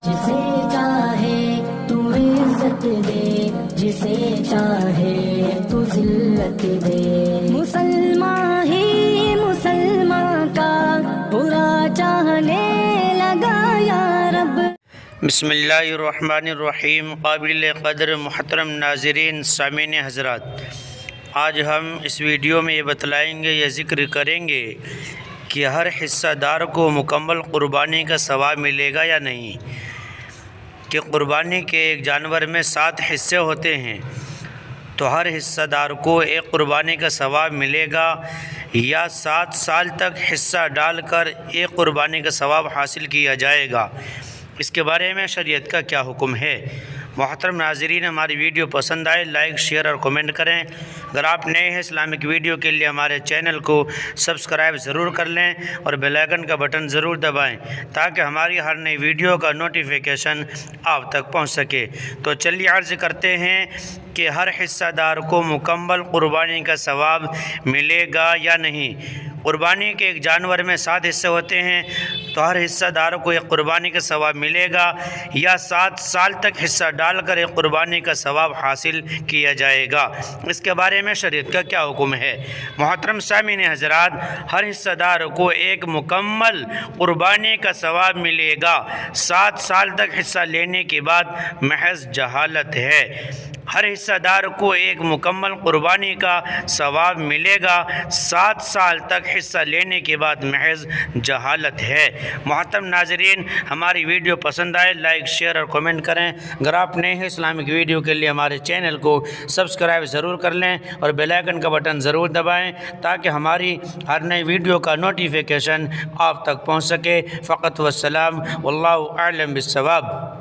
جسے چاہے تو عزت دے، جسے چاہے تو ذلت دے، مسلمان ہی مسلمان کا برا چاہنے لگا یا رب۔ بسم اللہ الرحمن الرحیم۔ قابل قدر محترم ناظرین، سامعین حضرات، آج ہم اس ویڈیو میں یہ بتلائیں گے یا ذکر کریں گے کہ ہر حصہ دار کو مکمل قربانی کا ثواب ملے گا یا نہیں، کہ قربانی کے ایک جانور میں 7 حصے ہوتے ہیں، تو ہر حصہ دار کو ایک قربانی کا ثواب ملے گا یا 7 سال تک حصہ ڈال کر ایک قربانی کا ثواب حاصل کیا جائے گا، اس کے بارے میں شریعت کا کیا حکم ہے۔ محترم ناظرین، ہماری ویڈیو پسند آئے لائک شیئر اور کمنٹ کریں۔ اگر آپ نئے ہیں اسلامک ویڈیو کے لیے ہمارے چینل کو سبسکرائب ضرور کر لیں اور بیل آئیکن کا بٹن ضرور دبائیں تاکہ ہماری ہر نئی ویڈیو کا نوٹیفیکیشن آپ تک پہنچ سکے۔ تو چلیے عرض کرتے ہیں کہ ہر حصہ دار کو مکمل قربانی کا ثواب ملے گا یا نہیں۔ قربانی کے ایک جانور میں 7 حصے ہوتے ہیں، تو ہر حصہ دار کو ایک قربانی کا ثواب ملے گا یا 7 سال تک حصہ ڈال کر ایک قربانی کا ثواب حاصل کیا جائے گا، اس کے بارے میں شریعت کا کیا حکم ہے۔ محترم سامعین حضرات، ہر حصہ دار کو ایک مکمل قربانی کا ثواب ملے گا، 7 سال تک حصہ لینے کے بعد محض جہالت ہے۔ ہر حصہ دار کو ایک مکمل قربانی کا ثواب ملے گا، 7 سال تک حصہ لینے کے بعد محض جہالت ہے۔ محترم ناظرین، ہماری ویڈیو پسند آئے لائک شیئر اور کمنٹ کریں۔ اگر آپ نئے ہیں اسلامک ویڈیو کے لیے ہمارے چینل کو سبسکرائب ضرور کر لیں اور بیل آئیکن کا بٹن ضرور دبائیں تاکہ ہماری ہر نئی ویڈیو کا نوٹیفیکیشن آپ تک پہنچ سکے۔ فقط والسلام، واللہ اعلم بالصواب۔